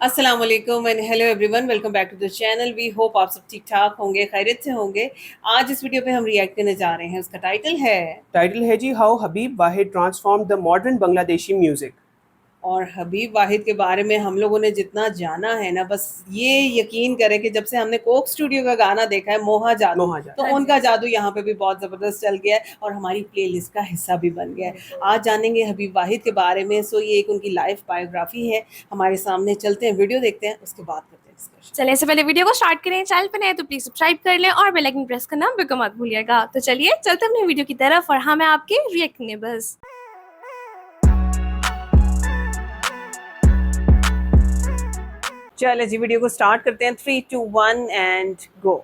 अस्सलाम वालेकुम and hello everyone, welcome back to the channel. We hope आप सब ठीक ठाक होंगे, खैरियत से होंगे। आज इस वीडियो पे हम रिएक्ट करने जा रहे हैं। उसका टाइटल है जी how Habib Wahid transform the modern Bangladeshi music. और हबीब वाहिद के बारे में हम लोगों ने जितना जाना है ना, बस ये यकीन करें कि जब से हमने कोक स्टूडियो का गाना देखा है मोहा जादू, मोहा जादू। तो उनका जादू यहाँ पे भी बहुत ज़बरदस्त चल गया है और हमारी प्लेलिस्ट का हिस्सा भी बन गया है। आज जानेंगे हबीब वाहिद के बारे में। सो ये एक उनकी लाइफ बायोग्राफी है हमारे सामने। चलते हैं, वीडियो देखते हैं, उसके बाद करते हैं डिस्कशन। चलिए, इससे पहले वीडियो को स्टार्ट करें। चैनल पर नए तो प्लीज सब्सक्राइब कर लें और बेल आइकन प्रेस करना बिल्कुल मत भूलिएगा। तो चलिए चलते हैं अपने वीडियो की तरफ और मैं आपके रिएक्ट ने बस। चलिए जी, वीडियो को स्टार्ट करते हैं। 3, 2, 1 एंड गो।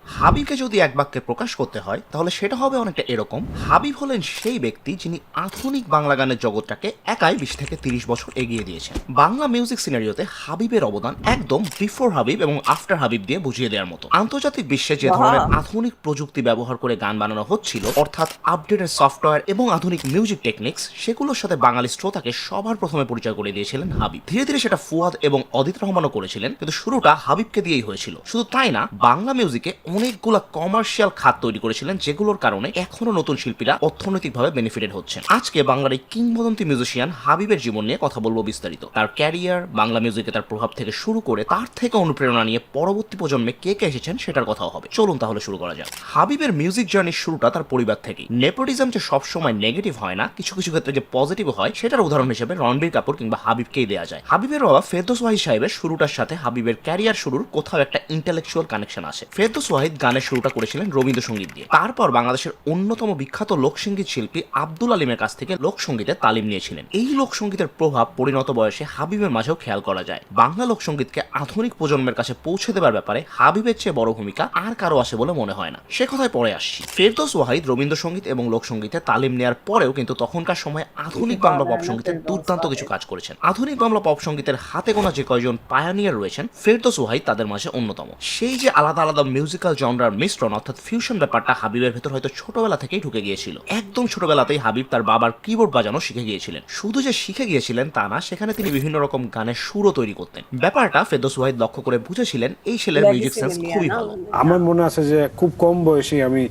হাবিবকে যদি এক বাক্যে প্রকাশ করতে হয় তাহলে সেটা হবে অনেকটা এরকম। হাবিব হলেন সেই ব্যক্তি যিনি আধুনিক বাংলা গানের জগৎটাকে একাই 20 থেকে 30 বছর এগিয়ে দিয়েছেন। বাংলা মিউজিক সিনারিওতে হাবিবের অবদান একদম বিফোর হাবিব এবং আফটার হাবিব দিয়ে বুঝিয়ে দেওয়ার মতো। আন্তর্জাতিক বিশ্বে যে ধরনের আধুনিক প্রযুক্তি ব্যবহার করে গান বানানো হচ্ছিল, অর্থাৎ আপডেটেড সফটওয়্যার এবং আধুনিক মিউজিক টেকনিক্স, সেগুলোর সাথে বাঙালি শ্রোতাকে সবার প্রথমে পরিচয় করে দিয়েছিলেন হাবিব। ধীরে ধীরে সেটা ফুয়াদ এবং অদিত রহমানও করেছিলেন, কিন্তু শুরুটা হাবিবকে দিয়েই হয়েছিল। শুধু তাই না, বাংলা মিউজিকে অনেকগুলো কমার্শিয়াল খাত তৈরি করেছিলেন, যেগুলোর কারণে এখনো নতুন শিল্পীরা অর্থনৈতিকভাবে বেনিফিটেড হচ্ছেন। আজকে বাংলার এই কিংবদন্তি মিউজিশিয়ান হাবিবের জীবন নিয়ে কথা বলবো বিস্তারিত। তার ক্যারিয়ার, বাংলা মিউজিকে তার প্রভাব থেকে শুরু করে তার থেকে অনুপ্রেরণা নিয়ে পরবর্তী প্রজন্মে কে কে এসেছেন সেটার কথাও হবে। চলুন তাহলে শুরু করা যাক। হাবিবের মিউজিক জার্নির শুরুটা তার পরিবার থেকেই। নেপোটিজম যে সবসময় নেগেটিভ হয় না, কিছু কিছু ক্ষেত্রে যে পজিটিভ হয়, সেটার উদাহরণ হিসেবে রণবীর কাপুর কিংবা হাবিবকেই দেওয়া যায়। হাবিবের বাবা ফেরদৌস ওয়াহিদ সাহেবের শুরুটার সাথে হাবিবের ক্যারিয়ার শুরুর কোথাও একটা ইন্টেলেকচুয়াল কানেকশন আছে। ফেরদৌস ওয়াহিদ গানের শুরুটা করেছিলেন রবীন্দ্রসঙ্গীত দিয়ে। তারপর বাংলাদেশের অন্যতম বিখ্যাত লোকসঙ্গীত শিল্পী আব্দুল আলিমের কাছ থেকে লোকসঙ্গীতের তালিম নিয়েছিলেন। এই লোকসঙ্গীতের প্রভাব পরিণত বয়সে হাবিবের মাঝেও খেয়াল করা যায়। বাংলা লোকসঙ্গীতকে আধুনিক প্রজন্মের কাছে পৌঁছে দেওয়ার ব্যাপারে হাবিবের চেয়ে বড় ভূমিকা আর কারো আসে বলে মনে হয় না। সে কথায় পরে আসছি। ফেরদৌস ওয়াহিদ রবীন্দ্রসঙ্গীত এবং লোকসঙ্গীতে তালিম নেওয়ার পরেও কিন্তু তখনকার সময় আধুনিক বাংলা পপ সঙ্গীতের দুর্দান্ত কিছু কাজ করেছেন। আধুনিক বাংলা পপ সঙ্গীতের হাতে গোনা যে কয়জন পায়োনিয়ার রয়েছেন, ফেরদৌস ওয়াহিদ তাদের মাঝে অন্যতম। সেই যে আলাদা আলাদা মিউজিক্যাল জনরার মিশ্রণ অর্থাৎ ফিউশন ব্যাপারটা হাবিবের ভেতর হয়তো ছোটবেলা থেকেই ঢুকে গিয়েছিল। একদম ছোটবেলাতেই হাবিব তার বাবার কিবোর্ড বাজানো শিখে গিয়েছিলেন। শুধু যে শিখে গিয়েছিলেন তা না, সেখানে তিনি বিভিন্ন রকম গানের সুরও তৈরি করতেন। ব্যাপারটা ফেরদৌস ওয়াহিদ লক্ষ্য করে বুঝেছিলেন এই ছেলের মিউজিক সেন্স খুবই ভালো। আমার মনে আছে যে খুব কম বয়সে আমি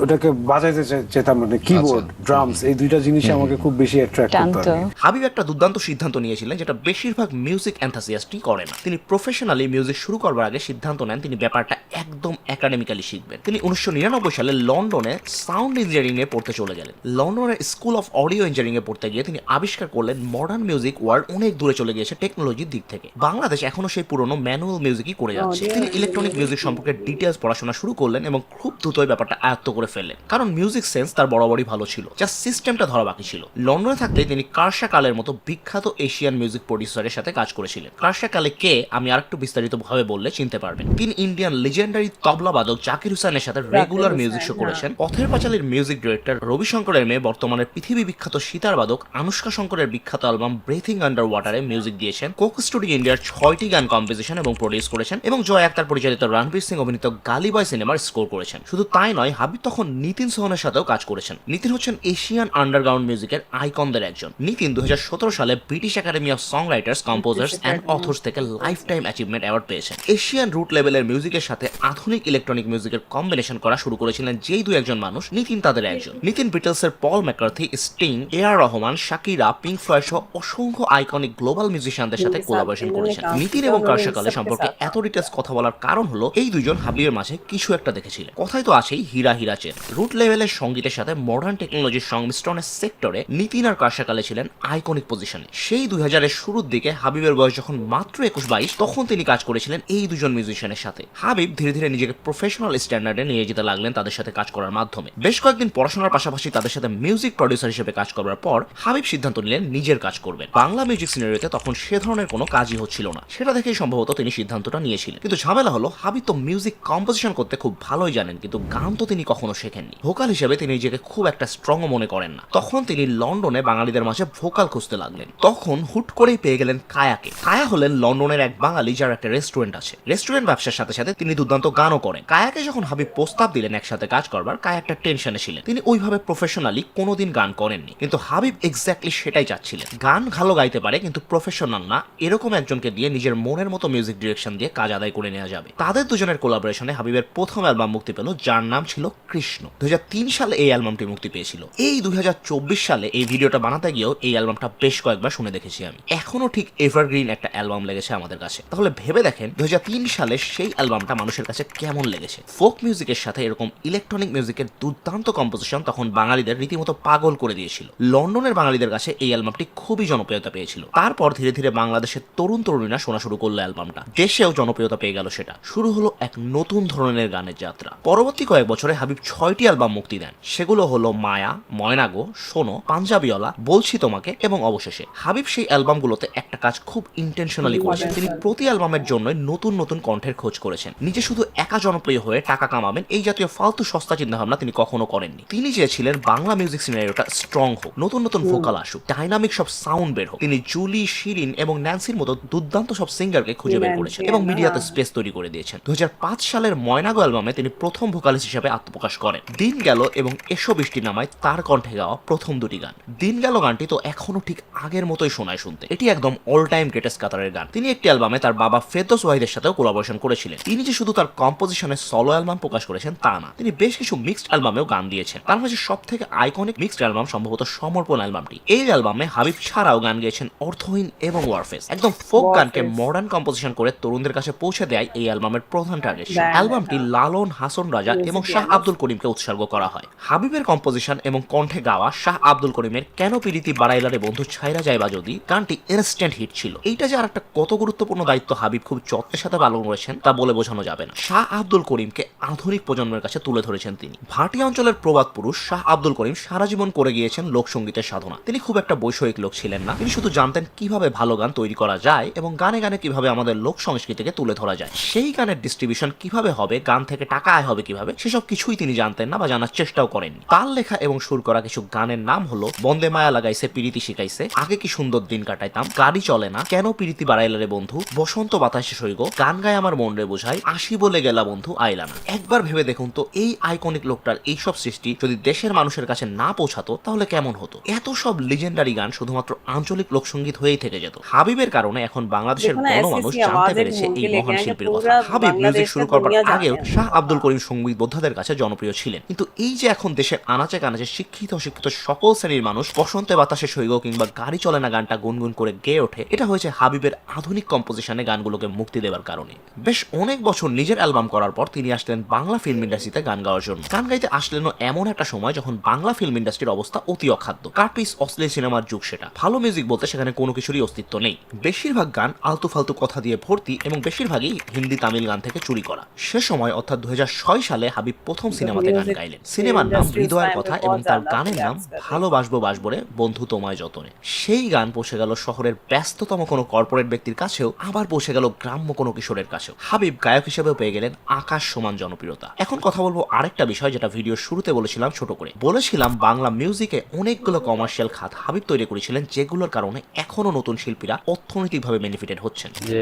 ওটাকে বাজাইতে চেতাম, মানে কিবোর্ড, ড্রামস, এই দুইটা জিনিস আমাকে খুব বেশি অ্যাট্রাক্ট করতো। হাবিব একটা দুর্দান্ত সিদ্ধান্ত নিয়েছিলেন, যেটা বেশিরভাগ মিউজিক এনথাসিয়াস্টই করে না। তিনি প্রফেশনালি মিউজিক শুরু করবার আগে সিদ্ধান্ত নেন তিনি ব্যাপারটা একদম একাডেমিক্যালি শিখবেন। তিনি 1999 সালে লন্ডনে সাউন্ড ইঞ্জিনিয়ারিং এ পড়তে চলে গেলেন। লন্ডনের স্কুল অফ অডিও ইঞ্জিনিয়ারিং এ পড়তে গিয়ে তিনি আবিষ্কার করলেন মডার্ন মিউজিক ওয়ার্ল্ড অনেক দূরে চলে গিয়েছে টেকনোলজির দিক থেকে। বাংলাদেশ এখনো সেই পুরনো ম্যানুয়াল মিউজিকই করে যাচ্ছে। তিনি ইলেকট্রনিক মিউজিক সম্পর্কে ডিটেইলস পড়াশোনা শুরু করলেন এবং খুব দ্রুতই ব্যাপারটা আয়ত্ত করে ফেললেন, কারণ মিউজিক সেন্স তার বরাবরই ভালো ছিল, যা সিস্টেমটা ধরা বাকি ছিল। লন্ডনে থাকতে তিনি কার্শা কালের মতো বিখ্যাত এশিয়ান মিউজিক প্রডিউসারের সাথে কাজ করেছিলেন। কার্শা কালে কে আমি আরেকটু বিস্তারিত ভাবে বললে চিনতে পারবেন। তিনি ইন্ডিয়ান লিজেন্ডারি তবলা বাদক জাকির হুসাইনের সাথে রেগুলার মিউজিক শো করেছেন। পথের পাঁচালীর মিউজিক ডিরেক্টর রবি শঙ্করের মেয়ে বর্তমানের পৃথিবী বিখ্যাত সিতার বাদক আনুষ্কা শঙ্করের বিখ্যাত অ্যালবাম ব্রেথিং আন্ডার ওয়াটারে মিউজিক দিয়েছেন। কোক স্টুডিও ইন্ডিয়ার 6টি গান কম্পোজিশন এবং প্রডিউস করেছেন এবং জয় আক্তার পরিচালিত রণবীর সিং অভিনীত গালি বয় সিনেমার স্কোর করেছেন। শুধু তাই নয়, হাবিব তখন নিতিন সোহনের সাথেও কাজ করেছেন। নিতিন হচ্ছেন এশিয়ান আন্ডারগ্রাউন্ড মিউজিকের আইকনদের একজন। নিতিন 2017 সালে British academy of songwriters, composers and authors থেকে লাইফ টাইম অ্যাচিভমেন্ট অ্যাওয়ার্ড পেয়েছেন। এশিয়ান রুট লেভেলের মিউজিকের সাথে আধুনিক ইলেকট্রনিক মিউজিকের কম্বিনেশন করা শুরু করেছিলেন যেই দুই একজন মানুষ, নিতিন তাদের একজন। নিতিন বিটলসের Paul McCartney, Sting, AR Rahman, Shakira, Pink Floyd সহ অসংখ্য আইকনিক গ্লোবাল মিউজিশিয়ানদের সাথে কোলাবোরেশন করেছেন। নিতিন এবং কার্শা কালে সম্পর্কে এত ডিটেলস কথা বলার কারণ হলো এই দুইজন হাবিবের মাঝে কিছু একটা দেখেছিলেন। কথাই তো আছেই হীরা হীরা চেন। রুট লেভেলের সঙ্গীতের সাথে মডার্ন টেকনোলজির সংমিশ্রণের সেক্টরে নিতিন আর কার্শা কালে ছিলেন আইকনিক পজিশনে। সেই 2000-এর শুরুর দিকে হাবিবের বয়স যখন মাত্র 21-22, তখন তিনি কাজ করেছিলেন এই দুজন মিউজিশিয়ানের সাথে। হাবিব ধীরে ধীরে নিজেকে প্রফেশনাল স্ট্যান্ডার্ডে নিয়ে যেতে লাগলেন তাদের সাথে কাজ করার মাধ্যমে। বেশ কয়েকদিন পড়াশোনার পাশাপাশি তাদের সাথে মিউজিক প্রডিউসার হিসেবে কাজ করার পর হাবিব সিদ্ধান্ত নিলেন নিজের কাজ করবেন। বাংলা মিউজিক সিনারিওতে তখন সে ধরনের কোনো কাজই হচ্ছিল না, সেটা দেখেই সম্ভবত তিনি সিদ্ধান্তটা নিয়েছিলেন। কিন্তু ঝামেলা হলো, হাবিব তো মিউজিক কম্পোজিশন করতে খুব ভালোই জানেন, কিন্তু গান তো তিনি কখনো শেখেননি। ভোকাল হিসেবে তিনি নিজেকে খুব একটা স্ট্রং মনে করেন না। তখন তিনি লন্ডনে বাঙালিদের মাঝে ভোকাল খুঁজতে লাগলেন। তখন হুট করেই পেয়ে গেলেন কায়াকে। কায়া হলেন লন্ডনের এক বাঙালি যার একটা রেস্টুরেন্ট আছে। রেস্টুরেন্ট ব্যবসার সাথে সাথে তিনি দুর্দান্ত গানও করেন। কায়াকে যখন হাবিব প্রস্তাব দিলেন একসাথে কাজ করবার, কায়া একটা টেনশনে ছিলেন। তিনি ওইভাবে প্রফেশনালি কোনোদিন গান করেননি, কিন্তু হাবিব এক্স্যাক্টলি সেটাই চাচ্ছিলেন। গান ভালো গাইতে পারে কিন্তু প্রফেশনাল না, এরকম একজনকে দিয়ে নিজের মনের মতো মিউজিক ডিরেকশন দিয়ে কাজ আদায় করে নেওয়া যাবে। তাদের দুজনের কোলাবোরেশনে হাবিবের প্রথম অ্যালবাম মুক্তি পেল, যার নাম ছিল কৃষ্ণ। 2003 সালে এই অ্যালবামটি মুক্তি পেয়েছিল। এই 2024 সালে এই ভিডিওটা বানাতে গিয়েও এই অ্যালবামটা বেশ কয়েকবার শুনে দেখেছি আমি। এখনো ঠিক এভারগ্রিন একটা অ্যালবাম লেগেছে আমাদের কাছে। তাহলে ভেবে দেখেন 2003 সালে সেই অ্যালবামটা মানুষের কাছে কেমন লেগেছে। ফোক মিউজিকের সাথে এরকম ইলেকট্রনিক মিউজিকের দুর্দান্ত কম্পোজিশন তখন বাঙালিদের রীতিমতো পাগল করে দিয়েছিল। লন্ডনের বাঙালিদের কাছে এই অ্যালবামটি খুবই জনপ্রিয়তা পেয়েছিল। তারপর ধীরে ধীরে বাংলাদেশের তরুণ তরুণীরা শোনা শুরু করলো অ্যালবামটা। দেশেও জনপ্রিয়তা পেয়ে গেল সেটা। শুরু হলো এক নতুন ধরনের গানের যাত্রা। পরবর্তী কয়েক বছরে হাবিব 6টি অ্যালবাম মুক্তি দেন। সেগুলো হলো মায়া, ময়নাগো, শোনো, পাঞ্জাবিওয়ালা, বলছি তোমাকে এবং অবশেষে। হাবিব সেই অ্যালবামগুলোতে একটা কাজ খুব ইন্টেনশনালি করেছেন। তিনি প্রতি অ্যালবামের জন্য নতুন নতুন কণ্ঠের খোঁজ করেছেন। নিজে শুধু একা জনপ্রিয় হয়ে টাকা কামাবেন এই জাতীয় ফালতু সস্তা চিন্তাভাবনা তিনি কখনো করেননি। তিনি চেয়েছিলেন বাংলা মিউজিক সিনারিওটা স্ট্রং হোক, নতুন নতুন ভোকাল আসুক, ডাইনামিক সব সাউন্ড বের হোক। তিনি জুলি, শিরিন এবং ন্যান্সির মতো দুর্দান্ত সব সিঙ্গারকে খুঁজে বের করেছেন এবং মিডিয়াতে স্পেস তৈরি করে দিয়েছেন। 2005 সালের ময়নাগো অ্যালবামে তিনি প্রথম ভোকালিস্ট হিসেবে আত্মপ্রকাশ করেন। দিন গেল এবং এসো বৃষ্টি নামায় তার কণ্ঠে গাওয়া প্রথম দুটি গান। দিন গেল গানটি তো এখনো ঠিক আগের মতোই শোনায় শুনতে। এটি একদম অল টাইম গ্রেটেস্ট কাতারের গান। তিনি একটি অ্যালবামে তার বাবা ফেরদৌস ওয়াহিদের সাথেও কোলাবোরেশন করেছিলেন। তিনি যে শুধু তার কম্পোজিশনের সলো অ্যালবাম প্রকাশ করেছেন তা না, তিনি বেশ কিছু মিক্সড অ্যালবামেও গান দিয়েছেন। তার মাঝে সব থেকে আইকনিক মিক্সড অ্যালবাম সম্ভবত সমর্পণ অ্যালবামটি। এই অ্যালবামে হাবিব ছাড়াও গান গেয়েছেন অর্থহীন এবং ওয়ারফেস। একদম ফোক গানকে মডার্ন কম্পোজিশন করে তরুণদের কাছে পৌঁছে দেয় এই অ্যালবামের প্রধান টার্গেট। অ্যালবামটি লালন, হাসন রাজা এবং শাহ আব্দুল করিমকে উৎসর্গ করা হয়। হাবিবের কম্পোজিশন এবং কণ্ঠে গাওয়া শাহ আব্দুল করিমের কেন পিরিতি বাড়াইলারে বন্ধু ছাইরা যাইবা যদি গানটি ইনস্ট্যান্ট হিট ছিল। এইটা যে আর একটা কত গুরুত্বপূর্ণ দায়িত্ব হাবিব খুব যত্নের সাথে পালন করেছেন তা বলে বোঝানো যাবে না। শাহ আব্দুল করিমকে আধুনিক প্রজন্মের কাছে তুলে ধরেছেন তিনি। ভাটিয়া অঞ্চলের প্রবাদ পুরুষ শাহ আব্দুল করিম সারা জীবন করে গিয়েছেন লোকসঙ্গীতের সাধনা। তিনি খুব একটা বৈষয়িক লোক ছিলেন না। তিনি শুধু জানতেন কিভাবে ভালো গান তৈরি করা যায় এবং গানে গানে কিভাবে আমাদের লোক সংস্কৃতিকে তুলে ধরা যায়। সেই গানের ডিস্ট্রিবিউশন কিভাবে হবে, গান থেকে টাকা আয় হবে কিভাবে, সেসব কিছুই তিনি জানতেন না বা জানার চেষ্টাও করেননি। তার লেখা এবং সুর করা কিছু গানের নাম হলো বন্দে মায়া লাগাইছে, পিরিতি শিখাইছে, আগে কি সুন্দর দিন কাটাইতাম, গাড়ি চলে না, কেন পিরিতি বাড়াইলারে বন্ধু, বসন্ত বাতাসে সইগো, গান গায় আমার মন রে বোঝাই, আসি বলে গেলা বন্ধু আইলা না। একবার ভেবে দেখুন তো এই আইকনিক লোকটার এইসব সৃষ্টি যদি দেশের মানুষের কাছে না পৌঁছাতো তাহলে কেমন হতো। এত সব লিজেন্ডারি গান শুধুমাত্র আঞ্চলিক লোকসঙ্গীত হয়েই থেকে যেত। হাবিবের কারণে এখন বাংলাদেশের গণমানুষ জানতে পেরেছে এই মহান শিল্পীর কথা। হাবিব মিউজিক শুরু করবার আগেও শাহ আব্দুল করিম সঙ্গীত বোদ্ধাদের কাছে জনপ্রিয় ছিলেন, কিন্তু এই যে এখন দেশের আনাচে কানাচে শিক্ষিত অশিক্ষিত সকল শ্রেণীর মানুষ বসন্তে বাতাসে সইগ কিংবা গাড়ি চলে না গানটা গুনগুন করে গেয়ে ওঠে, এটা হয়েছে হাবিবের আধুনিক কম্পোজিশনে গানগুলোকে মুক্তি দেওয়ার কারণে। বেশ অনেক বছর নিজের অ্যালবাম করার পর তিনি আসলেন বাংলা ফিল্ম ইন্ডাস্ট্রিতে গান গাওয়ার জন্য। গান গাইতে আসলেনও এমন একটা সময় যখন বাংলা ফিল্ম ইন্ডাস্ট্রির অবস্থা অতি অখাদ্য। কার্টপিস অশ্লীল সিনেমার যুগ সেটা। ভালো মিউজিক বলতে সেখানে কোনো কিছুরই অস্তিত্ব নেই। বেশিরভাগ গান আলতু ফালতু কথা দিয়ে ভর্তি এবং বেশিরভাগই হিন্দি তামিল গান থেকে চুরি করা। সে সময় অর্থাৎ 2006 সালে হাবিব প্রথম সিনেমাতে গান গাইলেন। সিনেমার নাম হৃদয়ের কথা এবং তার গানের নাম ভালোবাসবো বাসবরে বন্ধু তোমায় যতনে। সেই গান পৌঁছে গেল শহরের ব্যস্ততম কোনো কর্পোরেট ব্যক্তির কাছেও, আবার পৌঁছে গেল গ্রাম্য কোনো কিশোরের কাছেও। হাবিব গায়ক হিসেবেও পেয়ে গেলেন আকাশ সমান জনপ্রিয়তা। এখন কথা বলবো আরেকটা বিষয় যেটা ভিডিওর শুরুতে বলেছিলাম ছোট করে। বলেছিলাম বাংলা মিউজিকে অনেকগুলো কমার্শিয়াল খাত হাবিব তৈরি করেছিলেন যেগুলোর কারণে এখনো নতুন শিল্পীরা অর্থনৈতিকভাবে বেনিফিটেড হচ্ছেন। যে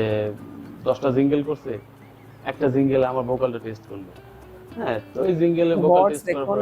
10টা জিঙ্গেল করছে, একটা জিঙ্গেল আমার ভোকালটা টেস্ট করলো, হ্যাঁ তো ওই জিঙ্গেলের ভোকাল টেস্ট করার পর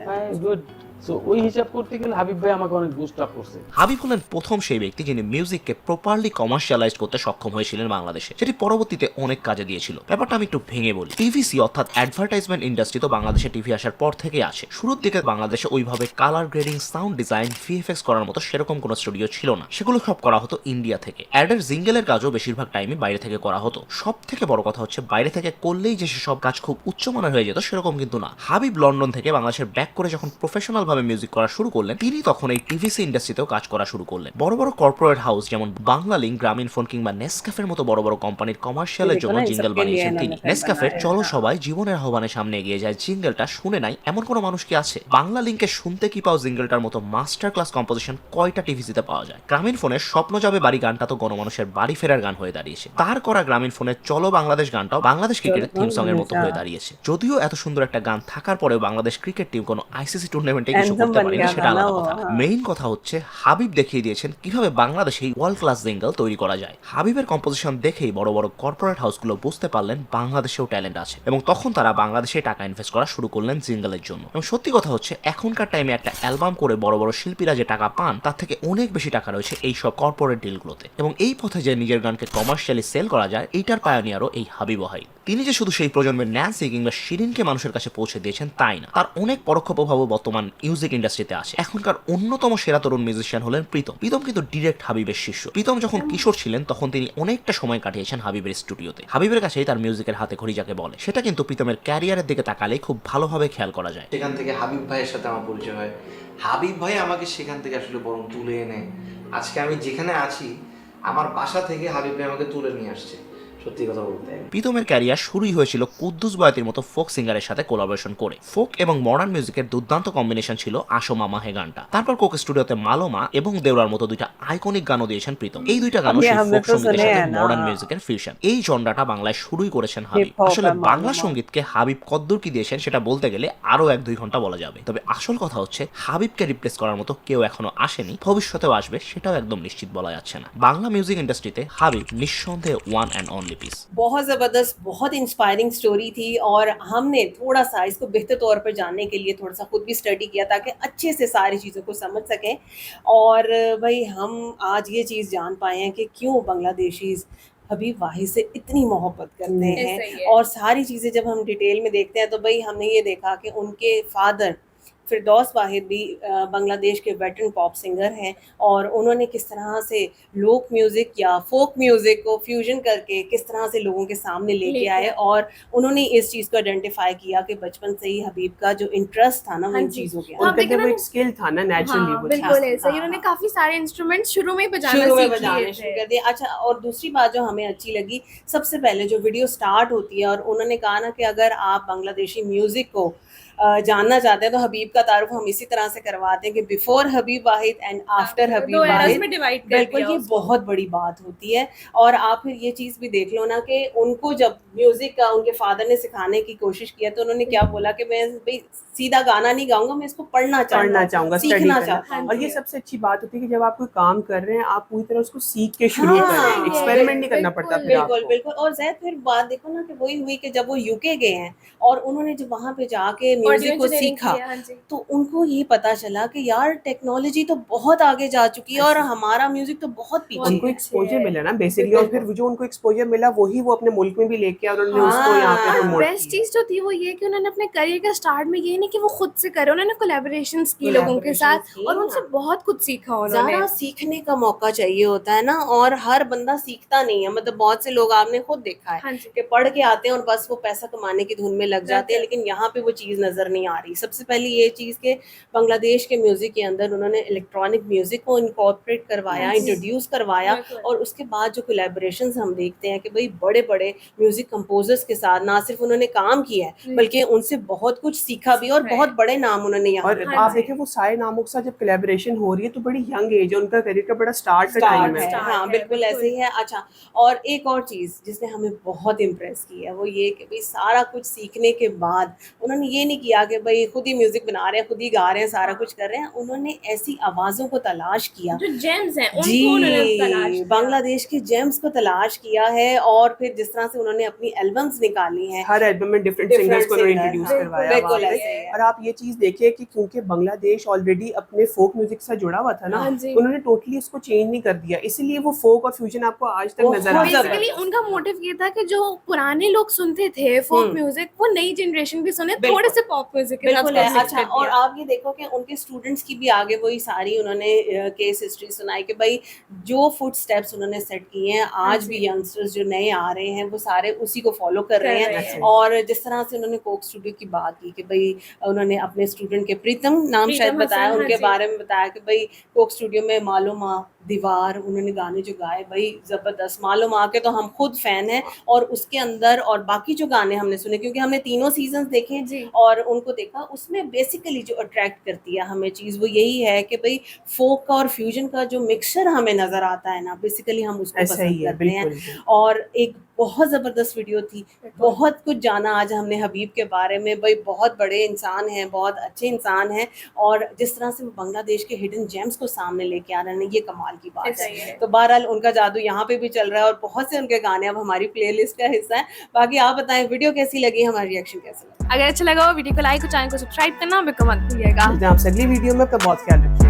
হ্যাঁ গুড। সো ওই হিসাব করতে গেলে হাবিব ভাই আমাকে অনেক বুস্ট আপ করছে। হাবিব হলেন প্রথম সেই ব্যক্তি যিনি মিউজিককে প্রপারলি কমার্শিয়ালাইজ করতে সক্ষম হয়েছিলেন বাংলাদেশে, যেটি পরবর্তীতে অনেক কাজে দিয়েছিল। ব্যাপারটা আমি একটু ভেঙে বলি। টিভিসি অর্থাৎ অ্যাডভার্টাইজমেন্ট ইন্ডাস্ট্রি তো বাংলাদেশে টিভি আসার পর থেকেই আছে। শুরুর দিকে বাংলাদেশে ওইভাবে colour grading, sound design, VFX করার মতো সেরকম কোনো স্টুডিও ছিল না। সেগুলো সব করা হতো ইন্ডিয়া থেকে। অ্যাডের জিঙ্গেলের কাজও বেশিরভাগ টাইমে বাইরে থেকে করা হতো। সব থেকে বড় কথা হচ্ছে বাইরে থেকে করলেই যে সেসব কাজ খুব উচ্চমানের হয়ে যেত সেরকম কিন্তু না। হাবিব লন্ডন থেকে বাংলাদেশের ব্যাক করে যখন প্রফেশনাল ভাবে ভাবে মিউজিক করা শুরু করলেন, তিনি তখন এই টিভিসি ইন্ডাস্ট্রিতেও কাজ করা শুরু করলেন। বড় বড় কর্পোরেট হাউস যেমন বাংলা লিংক, গ্রামীণ ফোন কিংবা নেসক্যাফের মতো বড় বড় কোম্পানির কমার্শিয়ালের জন্য জিঙ্গল বানিয়েছেন তিনি। নেসক্যাফে চলো সবাই জীবনের আহ্বানের সামনে এগিয়ে যায় জিঙ্গলটা শুনে নাই এমন কোনো মানুষ কি আছে? বাংলা লিংকে শুনতে কি পাও জিঙ্গলটার মতো মাস্টার ক্লাস কম্পোজিশন কয়টা টিভিসিতে পাওয়া যায়? গ্রামীণ ফোনের স্বপ্ন যাবে বাড়ি গানটা তো গণমানুষের বাড়ি ফেরার গান হয়ে দাঁড়িয়েছে। তার করা গ্রামীণ ফোনের চলো বাংলাদেশ গানটাও বাংলাদেশ ক্রিকেটের থিম সং এর মতো হয়ে দাঁড়িয়েছে। যদিও এত সুন্দর একটা গান থাকার পরেও বাংলাদেশ ক্রিকেট টিম কোনো আইসিসি টুর্নামেন্টে কিছু করতে পারেনি, সেটা আলাদা কথা। মেইন কথা হচ্ছে হাবিব দেখিয়ে দিয়েছেন কিভাবে বাংলাদেশে এই ওয়ার্ল্ড ক্লাস জিঙ্গল তৈরি করা যায়। হাবিবের কম্পোজিশন দেখেই বড় বড় কর্পোরেট হাউসগুলো বুঝতে পারলেন বাংলাদেশেও ট্যালেন্ট আছে এবং তখন তারা বাংলাদেশে টাকা ইনভেস্ট করা শুরু করলেন জিঙ্গলের জন্য। এবং সত্যি কথা হচ্ছে এখনকার টাইমে একটা অ্যালবাম করে বড় বড় শিল্পীরা যে টাকা পান তার থেকে অনেক বেশি টাকা রয়েছে এই সব কর্পোরেট ডিলগুলোতে। এবং এই পথে যে নিজের গানকে কমার্শিয়ালি সেল করা যায় এইটার পায়োনিয়ারও এই হাবিব ওয়াহিদ। তিনি যে শুধু সেই প্রজন্মের ন্যান্সি কিংবা শিরিনকে মানুষের কাছে পৌঁছে দিয়েছেন তাই না, তার অনেক পরোক্ষ প্রভাবও বর্তমান মিউজিক ইন্ডাস্ট্রিতে আছে। এখনকার অন্যতম সেরা তরুণ মিউজিশিয়ান হলেন প্রীতম। প্রীতম কিন্তু ডিরেক্ট হাবিবের শিষ্য। প্রীতম যখন কিশোর ছিলেন তখন তিনি অনেকটা সময় কাটিয়েছেন হাবিবের স্টুডিওতে। হাবিবের কাছেই তার মিউজিকের হাতে খড়ি যাকে বলে, সেটা কিন্তু প্রীতমের ক্যারিয়ারের দিকে তাকালেই খুব ভালোভাবে খেয়াল করা যায়। সেখান থেকে হাবিব ভাইয়ের সাথে আমার পরিচয় হয়। হাবিব ভাই আমাকে সেখান থেকে আসলে বরং তুলে এনে আজকে আমি যেখানে আছি আমার বাসা থেকে হাবিব ভাই আমাকে তুলে নিয়ে আসছে, সত্যি কথা বলতে। প্রীতমের ক্যারিয়ার শুরুই হয়েছিল কুদ্দুস বয়াতির মতো ফোক সিঙ্গারের সাথে কোলাবোরেশন করে। ফোক এবং মডার্ন মিউজিকের দুর্দান্ত কম্বিনেশন ছিল আসো মামা হে গানটা। তারপর কোক স্টুডিওতে মালোমা এবং দেওরার মতো দুইটা আইকনিক গানও দিয়েছেন প্রীতম। এই দুইটা গানও সেই ফোক সঙ্গীতের সাথে মডার্ন মিউজিকের ফিউশন। এই জনরাটা বাংলায় শুরুই করেছেন হাবিব। আসলে বাংলা সঙ্গীতকে হাবিব কদ্দুর কি দিয়েছেন সেটা বলতে গেলে আরো 1-2 ঘন্টা বলা যাবে। তবে আসল কথা হচ্ছে হাবিবকে রিপ্লেস করার মতো কেউ এখনো আসেনি, ভবিষ্যতেও আসবে সেটাও একদম নিশ্চিত বলা যাচ্ছে না। বাংলা মিউজিক ইন্ডাস্ট্রিতে হাবিব নিঃসন্দেহে ওয়ান অ্যান্ড অনলি পিস। बहुत ज़बरदस्त, बहुत इंस्पायरिंग स्टोरी थी और हमने थोड़ा सा इसको बेहतर तौर पर जानने के लिए थोड़ा सा खुद भी स्टडी किया ताकि अच्छे से सारी चीज़ों को समझ सकें। और भाई हम आज ये चीज़ जान पाए हैं कि क्यों बांग्लादेशीज़ हबीब वाहिद से इतनी मोहब्बत करते हैं। और सारी चीज़ें जब हम डिटेल में देखते हैं तो भाई हमने ये देखा कि उनके फादर फिरदौस वाहिद भी बांग्लादेश के वेटरन पॉप सिंगर हैं और उन्होंने किस तरह से लोक म्यूज़िक या फोक म्यूज़िक को फ्यूजन करके किस तरह से लोगों के सामने लेके आए और उन्होंने इस चीज़ को आइडेंटिफाई किया कि बचपन से ही हबीब का जो इंटरेस्ट था ना उन चीज़ों के हाँ, उनके अंदर वो एक स्किल था ना नेचुरली। हाँ, बिल्कुल ऐसा ही। उन्होंने काफी सारे इंस्ट्रूमेंट्स शुरू में बजाना शुरू में सीख बजाने लिए शुरू थे। कर दिया। अच्छा, और दूसरी बात जो हमें अच्छी लगी, सबसे पहले जो वीडियो स्टार्ट होती है और उन्होंने कहा ना कि अगर आप बांग्लादेशी म्यूजिक को जानना चाहते हैं तो हबीब का तारुफ हम इसी तरह से करवाते हैं कि before Habib Wahid and after Habib Wahid. बिल्कुल, ये बहुत बड़ी बात होती है। और आप फिर ये चीज़ भी देख लो ना कि उनको जब म्यूजिक का उनके फादर ने सिखाने की कोशिश किया तो उन्होंने क्या बोला कि मैं भाई सीधा गाना नहीं गाऊंगा, मैं इसको पढ़ना चाहूंगा, सीखना चाहता हूँ। और ये सबसे अच्छी बात होती है कि जब आप कोई काम कर रहे हैं आप पूरी तरह उसको सीख के शुरू करें, एक्सपेरिमेंट नहीं करना पड़ता फिर बिल्कुल आपको। बिल्कुल। और जैद फिर बात देखो ना कि वही हुई कि जब वो यूके गए हैं और उन्होंने जब वहाँ पे जाके म्यूजिक को सीखा तो उनको ये पता चला कि यार टेक्नोलॉजी तो बहुत आगे जा चुकी है और हमारा म्यूजिक तो बहुत पीछे उनको है। एक्सपोजर मिला ना बेसिकली, और फिर जो उनको एक्सपोजर मिला वही वो अपने मुल्क में भी लेके आए और उन्होंने उसको यहाँ पे प्रमोट बेस्ट चीज जो थी वो ये कि उन्होंने अपने करियर का स्टार्ट में ये नहीं कि वो खुद से करे, उन्होंने कोलैबोरेशंस की लोगों के साथ की, और उनसे हाँ। बहुत कुछ सीखा उन्होंने। ज़्यादा सीखने का मौका चाहिए होता है ना, और हर बंदा सीखता नहीं है। मतलब बहुत से लोग आपने खुद देखा है हाँ जी। कि पढ़ के आते हैं और बस वो पैसा कमाने की धुन में लग जाते हैं, लेकिन यहाँ पे वो चीज़ नज़र नहीं आ रही। सबसे पहले ये चीज़ के बांग्लादेश के म्यूज़िक के अंदर उन्होंने इलेक्ट्रॉनिक म्यूज़िक को इनकॉर्पोरेट करवाया, इंट्रोड्यूस करवाया। और उसके बाद जो कोलैबोरेशंस हम देखते हैं कि भाई बड़े बड़े म्यूज़िक कंपोजर्स के साथ ना सिर्फ उन्होंने काम किया है बल्कि उनसे बहुत कुछ सीखा भी और बहुत बड़े नाम उन्होंने यहाँ और पे आप देखें वो सारे नामों के साथ जब कोलैबोरेशन हो रही है तो बड़ी यंग एज है, उनका करियर का बड़ा स्टार्ट का टाइम है। हाँ बिल्कुल ऐसे ही है। अच्छा, और एक और चीज़ जिसने हमें बहुत इम्प्रेस किया वो ये कि भाई सारा कुछ सीखने के बाद उन्होंने ये नहीं किया कि भाई खुद ही म्यूजिक बना रहे हैं, खुद ही गा रहे हैं, सारा कुछ कर रहे हैं। उन्होंने ऐसी आवाज़ों को तलाश किया जो जेम्स हैं उनको उन्होंने तलाश जी, किया। बांग्लादेश के जेम्स को तलाश किया है। और फिर जिस तरह से उन्होंने अपनी एल्बम्स निकाली हैं, हर एल्बम में डिफरेंट सिंगर्स को इंट्रोड्यूस करवाया बिल्कुल वहाँ पे। ऐसे है। और आप ये चीज देखिए कि क्योंकि बांग्लादेश ऑलरेडी अपने फोक म्यूजिक से जुड़ा हुआ था ना, हाँ जी। उन्होंने टोटली उसको चेंज नहीं कर दिया, इसीलिए वो फोक और फ्यूजन आपको आज तक बहुत नजर आता है। बेसिकली उनका मोटिव ये था कि जो पुराने लोग सुनते थे फोक म्यूजिक वो नई जनरेशन भी सुने, थोड़े से पॉप म्यूजिक के साथ बिल्कुल है। mix अच्छा, कर और दिया। आप ये देखो कि उनके स्टूडेंट्स की भी आगे वही सारी उन्होंने केस हिस्ट्री सुनाई कि भाई जो फुट स्टेप्स उन्होंने सेट किए हैं, आज जी। भी यंगस्टर्स जो नए आ रहे हैं वो सारे उसी को फॉलो कर रहे कर रहे हैं। हैं। और जिस तरह से उन्होंने कोक स्टूडियो की बात की कि भाई उन्होंने अपने स्टूडेंट के प्रीतम नाम प्रीतम शायद बताया, हसन, हाँ उनके जी। बारे में बताया कि भाई कोक स्टूडियो में मालूम आ दीवार उन्होंने गाने जो गाए भाई जबरदस्त, मालूम आ के तो हम खुद फैन हैं। और उसके अंदर और बाकी जो गाने हमने सुने, क्योंकि हमने तीनों सीजन देखे जी। और उनको देखा, उसमें बेसिकली जो अट्रैक्ट करती है हमें चीज़ वो यही है कि भाई फोक और फ्यूजन का जो मिक्सचर हमें नज़र आता है ना, बेसिकली हम उसको ऐसा ही पसंद है, करते हैं। बिल्कुल। और एक बहुत ज़बरदस्त वीडियो थी, बहुत कुछ जाना आज हमने हबीब के बारे में। भाई बहुत बड़े इंसान हैं, बहुत अच्छे इंसान हैं, और जिस तरह से वो बांग्लादेश के हिडन जेम्स को सामने लेके आ रहे हैं, ये कमाल की बात ऐसा ही है। है। तो बहरहाल उनका जादू यहाँ पे भी चल रहा है और बहुत से उनके गाने अब हमारी प्लेलिस्ट का हिस्सा है। बाकी आप बताएं वीडियो कैसी लगी, हमारा रिएक्शन कैसा लगा। अगर अच्छा लगा हो वीडियो को लाइक और चैनल को सब्सक्राइब करना बिल्कुल मत भूलिएगा। मिलते हैं आपसे अगली वीडियो में, तो बहुत ख्याल रखिए।